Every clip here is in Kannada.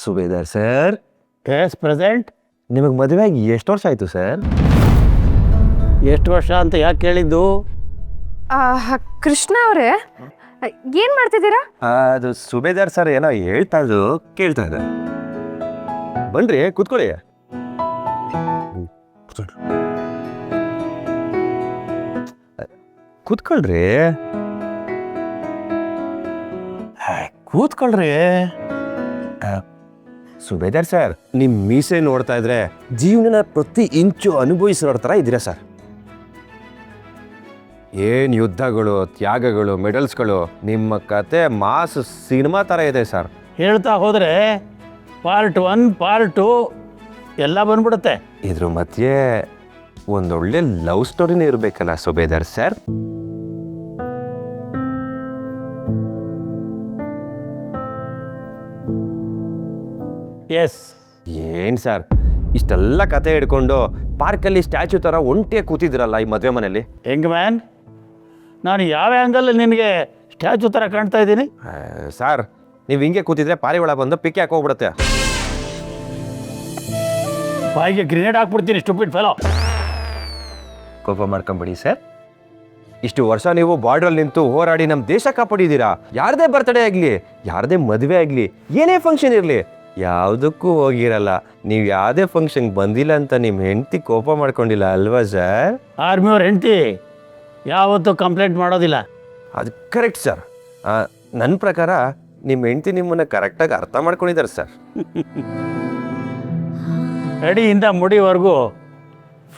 ಸುಬೇದಾರ್ ಸರ್. S present. ನಿಮಗೆ ಮದುವೆ ಆಗಿ ಎಷ್ಟು ವರ್ಷ ಆಯಿತು ಸರ್? ಎಷ್ಟು ವರ್ಷ ಅಂತ ಯಾಕೆ ಕೇಳಿದ್ದು? ಕೃಷ್ಣ ಅವರೇ, ಏನು ಮಾಡ್ತಿದ್ದೀರಾ? ಅದು ಸುಬೇದಾರ್ ಸರ್ ಏನೋ ಹೇಳ್ತಾ ಇದ್ದು ಕೇಳ್ತಾ ಇದ್ದೆ. ಬನ್ರಿ ಕೂತ್ಕೊಳ್ಳಿ. ಕೂತ್ಕೊಳ್ರಿ ಕೂತ್ಕೊಳ್ರಿ. ಸುಬೇದಾರ್ ಸರ್, ನಿಮ್ಮ ಮೀಸೆ ನೋಡ್ತಾ ಇದ್ರೆ ಜೀವನನ ಪ್ರತಿ ಇಂಚು ಅನುಭವಿಸಿರೋ ಥರ ಇದ್ದೀರಾ ಸರ್. ಏನು ಯುದ್ಧಗಳು, ತ್ಯಾಗಗಳು, ಮೆಡಲ್ಸ್ಗಳು, ನಿಮ್ಮ ಕತೆ ಮಾಸ್ ಸಿನಿಮಾ ಥರ ಇದೆ ಸರ್. ಹೇಳ್ತಾ ಹೋದರೆ ಪಾರ್ಟ್ 1 ಪಾರ್ಟ್ 2 ಎಲ್ಲ ಬಂದ್ಬಿಡುತ್ತೆ. ಇದ್ರ ಮಧ್ಯೆ ಒಂದೊಳ್ಳೆ ಲವ್ ಸ್ಟೋರಿನೇ ಇರಬೇಕಲ್ಲ ಸುಬೇದಾರ್ ಸರ್. ಎಸ್. ಏನು ಸರ್, ಇಷ್ಟೆಲ್ಲ ಕತೆ ಹಿಡ್ಕೊಂಡು ಪಾರ್ಕಲ್ಲಿ ಸ್ಟ್ಯಾಚ್ಯೂ ಥರ ಒಂಟಿಯಾಗಿ ಕೂತಿದ್ರಲ್ಲ ಈ ಮದುವೆ ಮನೇಲಿ. ಹೆಂಗ್ ಮ್ಯಾನ್, ನಾನು ಯಾವ ಆ್ಯಂಗಲ್ ನಿನಗೆ ಸ್ಟ್ಯಾಚು ಥರ ಕಾಣ್ತಾ ಇದ್ದೀನಿ? ಸರ್, ನೀವು ಹಿಂಗೆ ಕೂತಿದ್ರೆ ಪಾರಿವಾಳ ಬಂದು ಪಿಕ್ಕಿ ಹಾಕಿ ಹೋಗ್ಬಿಡುತ್ತೆ. ಬಾಯಿಗೆ ಗ್ರಿನೇಡ್ ಹಾಕ್ಬಿಡ್ತೀನಿ ಸ್ಟುಪಿಡ್ ಫೆಲೋ. ಕೋಪ ಮಾಡ್ಕೊಂಬಿಡಿ ಸರ್. ಇಷ್ಟು ವರ್ಷ ನೀವು ಬಾರ್ಡ್ರಲ್ಲಿ ನಿಂತು ಹೋರಾಡಿ ನಮ್ಮ ದೇಶ ಕಾಪಾಡಿದ್ದೀರಾ. ಯಾರದೇ ಬರ್ತಡೇ ಆಗಲಿ, ಯಾರದೇ ಮದುವೆ ಆಗಲಿ, ಏನೇ ಫಂಕ್ಷನ್ ಇರಲಿ, ಯಾವುದಕ್ಕೂ ಹೋಗಿರಲ್ಲ. ನೀವು ಯಾವುದೇ ಫಂಕ್ಷನ್ಗೆ ಬಂದಿಲ್ಲ ಅಂತ ನಿಮ್ಮ ಹೆಂಡತಿ ಕೋಪ ಮಾಡ್ಕೊಂಡಿಲ್ಲ ಅಲ್ವಾ ಸರ್? ಆರ್ಮಿಯವ್ರ ಹೆಂಡತಿ ಯಾವತ್ತೂ ಕಂಪ್ಲೇಂಟ್ ಮಾಡೋದಿಲ್ಲ. ಅದು ಕರೆಕ್ಟ್ ಸರ್. ನನ್ನ ಪ್ರಕಾರ ನಿಮ್ಮ ಹೆಂಡತಿ ನಿಮ್ಮನ್ನು ಕರೆಕ್ಟಾಗಿ ಅರ್ಥ ಮಾಡ್ಕೊಂಡಿದ್ದಾರೆ ಸರ್. ಅಡಿಯಿಂದ ಮುಡಿವರೆಗೂ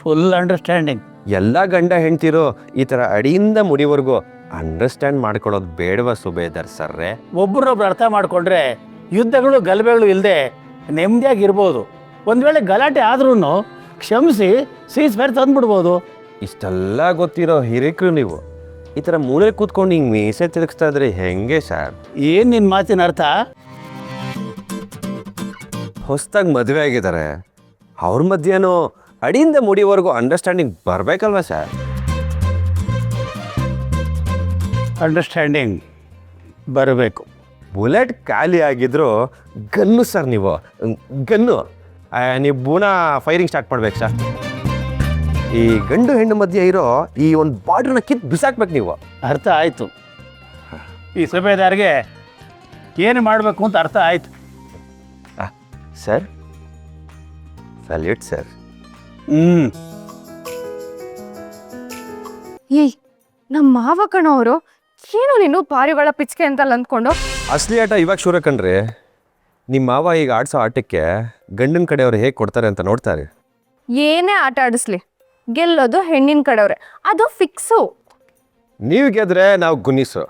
ಫುಲ್ ಅಂಡರ್ಸ್ಟ್ಯಾಂಡಿಂಗ್. ಎಲ್ಲ ಗಂಡ ಹೆಂಡ್ತಿರೋ ಈ ಥರ ಅಡಿಯಿಂದ ಮುಡಿವರೆಗೂ ಅಂಡರ್ಸ್ಟ್ಯಾಂಡ್ ಮಾಡ್ಕೊಳ್ಳೋದು ಬೇಡವಾ ಸುಬೇದಾರ್ ಸರ್ರೇ? ಒಬ್ಬರೊಬ್ರು ಅರ್ಥ ಮಾಡಿಕೊಂಡ್ರೆ ಯುದ್ಧಗಳು ಗಲಭೆಗಳು ಇಲ್ಲದೆ ನೆಮ್ಮದಿಯಾಗಿರ್ಬೋದು. ಒಂದು ವೇಳೆ ಗಲಾಟೆ ಆದ್ರೂ ಕ್ಷಮಿಸಿ ಸೀಸ್ ಫೇರ್ ತಂದ್ಬಿಡ್ಬೋದು. ಇಷ್ಟೆಲ್ಲ ಗೊತ್ತಿರೋ ಹಿರಿಕರು ನೀವು ಈ ಥರ ಮೂಲೆ ಕೂತ್ಕೊಂಡು ಹಿಂಗೆ ಮೀಸೆ ತಿರುಗಿಸ್ತಾ ಇದ್ರೆ ಹೆಂಗೆ ಸರ್? ಏನು ನಿನ್ನ ಮಾತಿನ ಅರ್ಥ? ಹೊಸ್ದಾಗಿ ಮದುವೆ ಆಗಿದ್ದಾರೆ, ಅವ್ರ ಮಧ್ಯೇನೋ ಅಡಿಯಿಂದ ಮುಡಿವರೆಗೂ ಅಂಡರ್ಸ್ಟ್ಯಾಂಡಿಂಗ್ ಬರಬೇಕಲ್ವ ಸರ್? ಅಂಡರ್ಸ್ಟ್ಯಾಂಡಿಂಗ್ ಬರಬೇಕು. ಬುಲೆಟ್ ಖಾಲಿ ಆಗಿದ್ರು ಗನ್ನು ಸರ್, ನೀವು ಗನ್ನು ನೀವು ಬೂನ ಫೈರಿಂಗ್ ಸ್ಟಾರ್ಟ್ ಮಾಡ್ಬೇಕು ಸರ್. ಈ ಗಂಡು ಹೆಣ್ಣು ಮಧ್ಯೆ ಇರೋ ಈ ಒಂದು ಬಾರ್ಡ್ರನ್ನ ಕಿತ್ತು ಬಿಸಾಕ್ಬೇಕು ನೀವು. ಅರ್ಥ ಆಯಿತು. ಈ ಸುಬೇದಾರ್ಗೆ ಏನು ಮಾಡಬೇಕು ಅಂತ ಅರ್ಥ ಆಯಿತು. Sir, salute sir. ಏಯ್, ನಮ್ಮ ಮಾವ ಕಣವರು, ಏನು ನೀನು ಪಾರಿವಾಳ ಪಿಚ್ಕೆ ಅಂತಲ್ಲ ಅಂದ್ಕೊಂಡು. ಅಸಲಿ ಆಟ ಇವಾಗ ಶೂರ ಕಣ್ರಿ. ನಿಮ್ಮ ಮಾವ ಈಗ ಆಡ್ಸೋ ಆಟಕ್ಕೆ ಗಂಡನ ಕಡೆಯವ್ರು ಹೇಗೆ ಕೊಡ್ತಾರೆ ಅಂತ ನೋಡ್ತಾರೆ. ಏನೇ ಆಟ ಆಡಿಸ್ಲಿ, ಗೆಲ್ಲೋದು ಹೆಣ್ಣಿನ ಕಡೆಯವ್ರೆ, ಅದು ಫಿಕ್ಸು. ನೀವು ಗೆದ್ರೆ ನಾವು ಗುಣಿಸು,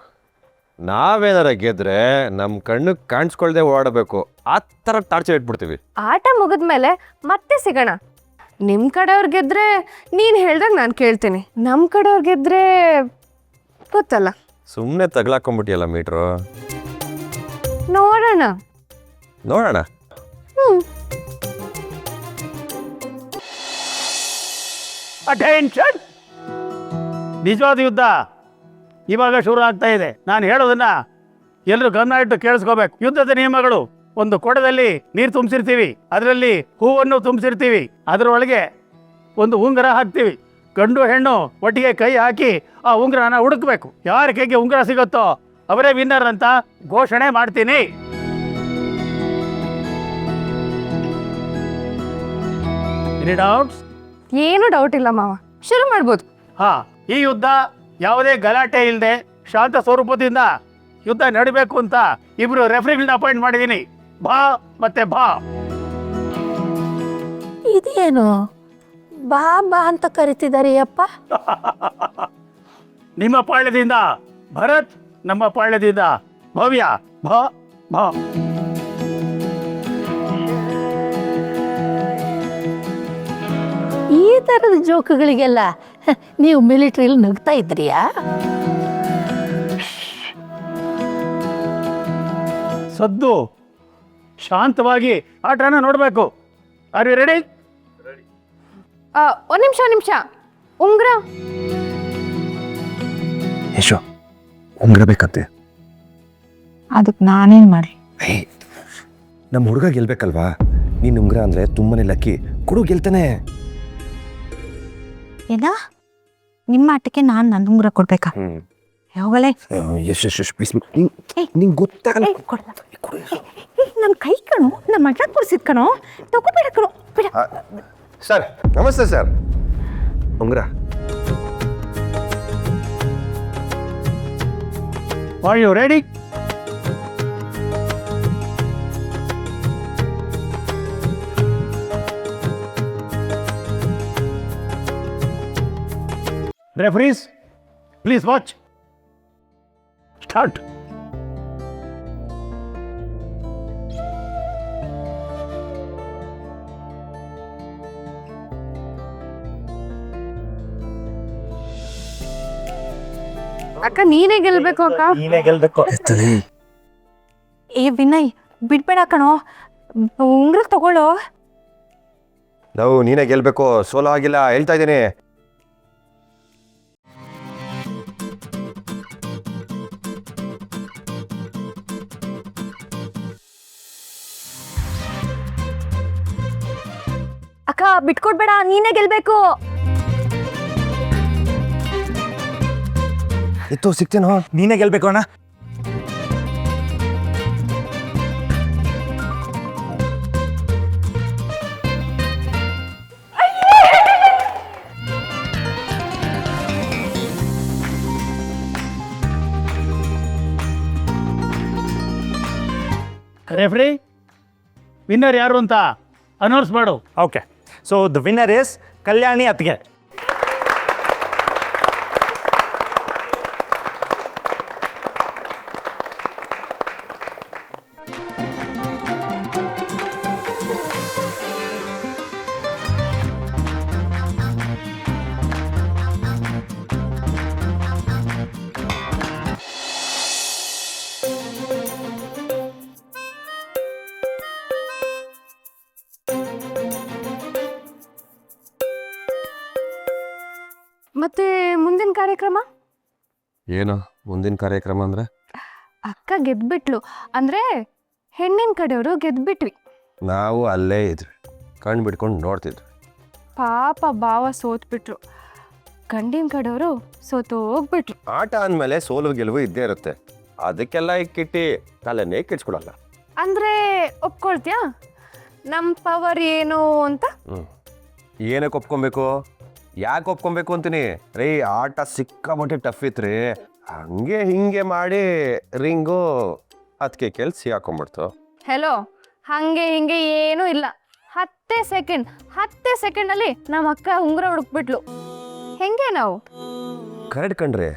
ನಾವೇನಾರ ಗೆದ್ರೆ ನಮ್ಮ ಕಣ್ಣಿಗೆ ಕಾಣಿಸ್ಕೊಳ್ದೆ ಓಡಬೇಕು. ಆ ಥರ ಟಾರ್ಚರ್ ಇಟ್ಬಿಡ್ತೀವಿ. ಆಟ ಮುಗಿದ್ಮೇಲೆ ಮತ್ತೆ ಸಿಗೋಣ. ನಿಮ್ಮ ಕಡೆಯವ್ರು ಗೆದ್ರೆ ನೀನು ಹೇಳ್ದಾಗ ನಾನು ಕೇಳ್ತೀನಿ, ನಮ್ಮ ಕಡೆಯವ್ರು ಗೆದ್ರೆ ಗೊತ್ತಲ್ಲ. ಸುಮ್ಮನೆ ತಗ್ಲಾಕೊಂಬಿಟ್ಟಿಯಲ್ಲ ಮೀಟ್ರು. ನೋಡೋಣ ನೋಡೋಣ. ಅಟೆನ್ಷನ್. ನಿಜವಾದ ಯುದ್ಧ ಇವಾಗ ಶುರು ಆಗ್ತಾ ಇದೆ. ನಾನು ಹೇಳೋದನ್ನ ಎಲ್ಲರೂ ಗಮನ ಇಟ್ಟು ಕೇಳಿಸ್ಕೋಬೇಕು. ಯುದ್ಧದ ನಿಯಮಗಳು: ಒಂದು ಕೊಡದಲ್ಲಿ ನೀರು ತುಂಬಿಸಿರ್ತೀವಿ, ಅದರಲ್ಲಿ ಹೂವನ್ನು ತುಂಬಿಸಿರ್ತೀವಿ, ಅದರೊಳಗೆ ಒಂದು ಉಂಗುರ ಹಾಕ್ತೀವಿ. ಗಂಡು ಹೆಣ್ಣು ಒಟ್ಟಿಗೆ ಕೈ ಹಾಕಿ ಆ ಉಂಗುರನ ಹುಡುಕ್ಬೇಕು. ಯಾರ ಕೈಗೆ ಉಂಗುರ ಸಿಗುತ್ತೋ ಅವರೇ ವಿನ್ನರ್ ಅಂತ ಘೋಷಣೆ ಮಾಡ್ತೀನಿ. Any doubts? ಏನು ಡೌಟ್ ಇಲ್ಲ ಮಾವ, ಶುರು ಮಾಡ್ಬೋದು. ಈ ಯುದ್ಧ ಯಾವುದೇ ಗಲಾಟೆ ಇಲ್ಲದೆ ಶಾಂತ ಸ್ವರೂಪದಿಂದ ಯುದ್ಧ ನಡಿಬೇಕು ಅಂತ ಇಬ್ರು ರೆಫ್ರಿಗಳನ್ನ ಅಪಾಯಿಂಟ್ ಮಾಡಿದ್ದೀನಿ. ಬಾ ಮತ್ತೆ ಬಾ. ಇದೇನು ಬಾ ಬಾ ಅಂತ ಕರಿತಿದ್ದಾರೆ ಅಪ್ಪ? ನಿಮ್ಮ ಪಾಳ್ಯದಿಂದ ಭರತ್, ನಮ್ಮ ಪಾಳ್ಯದಿಂದ ಭವ್ಯ. ಬಾ ಬಾ. ಈ ಥರದ ಜೋಕುಗಳಿಗೆಲ್ಲ ನೀವು ಮಿಲಿಟ್ರಿಯಲ್ಲಿ ನಗ್ತಾ ಇದ್ರಿಯಾ? ಸದ್ದು ಶಾಂತವಾಗಿ ಆಟನ ನೋಡಬೇಕು. Are you ready? ಒಂದು ನಿಮಿಷ, ಉಂಗ್ರ ಯಶೋ, ಉಂಗ್ರ ಬೇಕಂತೆ. ಅದಕ್ಕೆ ನಾನೇನು ಮಾಡಿ? ನಮ್ಮ ಹುಡುಗ ಗೆಲ್ಬೇಕಲ್ವಾ? ನೀನು ಉಂಗ್ರ ಅಂದರೆ ತುಂಬಾನೇ ಲಕ್ಕಿ. ಕೊಡು, ಗೆಲ್ತಾನೆ. ಏನ ನಿಮ್ಮ ಆಟಕ್ಕೆ ನಾನು ನನ್ನ ಉಂಗುರ ಕೊಡ್ಬೇಕಾ? ಯಾವಾಗಲೇ ಎಷ್ಟು ಪ್ಲೀಸ್, ನಿಂಗೆ ಗೊತ್ತಾಗಲ್ಲ. ನನ್ನ ಕೈ ಕಣೋ, ನಮ್ಮ ಮಗ ಕೊಡ್ಸಿದ್ ಕಣೋ, ತಗೋಬೇಡ ಕಣೋ, ಬೇಡ. ಸರ್ ನಮಸ್ತೆ ಸರ್. ಉಂಗ್ರ are you ready? Referees, please watch. Start. ಅಕ್ಕ ನೀನೇ ಗೆಲ್ಬೇಕು ಅಕ್ಕ. ನೀನೇ ಗೆಲ್ಬೇಕು. ಏ ವಿನಯ್, ಬಿಡ್ಬೇಡ ಕಣೋ, ಉಂಗುರ ತಗೊಳ್ಳೋ. ನಾವು ನೀನೇ ಗೆಲ್ಬೇಕು, ಸೋಲೋ ಆಗಿಲ್ಲ ಹೇಳ್ತಾ ಇದ್ದೀನಿ. ಅಕ್ಕ ಬಿಟ್ಕೊಡ್ಬೇಡ, ನೀನೇ ಗೆಲ್ಬೇಕು. ಎತ್ತು ಸಿಗ್ತೇನೋ? ನೀನೇ ಗೆಲ್ಬೇಕು ಅಣ್ಣ. ರೆಫ್ರಿ, ವಿನ್ನರ್ ಯಾರು ಅಂತ ಅನೌನ್ಸ್ ಮಾಡು. Okay, so the winner is Kalyani ಅತ್ಗೆ. ಮತ್ತೆ ಮುಂದಿನ ಕಾರ್ಯಕ್ರಮ? ಏನು ಮುಂದಿನ ಕಾರ್ಯಕ್ರಮ ಅಂದರೆ? ಅಕ್ಕ ಗೆದ್ಬಿಟ್ಲು ಅಂದ್ರೆ ಹೆಣ್ಣಿನ ಕಡೆಯವರು ಗೆದ್ಬಿಟ್ವಿ. ನಾವು ಅಲ್ಲೇ ಇದ್ವಿ, ಕಣ್ಣು ಬಿಟ್ಕೊಂಡು ನೋಡ್ತಿದ್ವಿ. ಪಾಪ ಭಾವ ಸೋತ್ಬಿಟ್ರು, ಗಂಡಿನ ಕಡೆಯವರು ಸೋತು ಹೋಗ್ಬಿಟ್ರು. ಆಟ ಅಂದಮೇಲೆ ಸೋಲು ಗೆಲುವು ಇದ್ದೇ ಇರುತ್ತೆ, ಅದಕ್ಕೆಲ್ಲ ಇಕ್ಕಿಟ್ಟು ತಲೆನೇ ಕೆಡ್ಸ್ಕೊಡಲ್ಲ. ಅಂದ್ರೆ ಒಪ್ಕೊಳ್ತೀಯಾ ನಮ್ಮ ಪವರ್ ಏನು ಅಂತ? ಏನಕ್ಕೆ ಒಪ್ಕೊಬೇಕು, ಯಾಕೆ ಒಪ್ಕೊಬೇಕು ಅಂತೀನಿ ರೀ. ಆಟ ಸಿಕ್ಕಾಪಟ್ಟೆ ಟಫ್ ಇತ್ತು ರೀ. ಹಂಗೆ ಹಿಂಗೆ ಮಾಡಿ ರಿಂಗು ಅದಕ್ಕೆ ಕೆಲ್ಸಿ ಹಾಕೊಂಡ್ಬಿಡ್ತು. ಹೆಲೋ, ಹಂಗೆ ಹಿಂಗೆ ಏನೂ ಇಲ್ಲ. 10 ಸೆಕೆಂಡಲ್ಲಿ ನಮ್ಮ ಅಕ್ಕ ಉಂಗುರ ಹುಡುಕ್ಬಿಟ್ಲು. ಹೆಂಗೆ ನಾವು ಕರೆಕ್ಟ್ ಕಣ್ರಿ.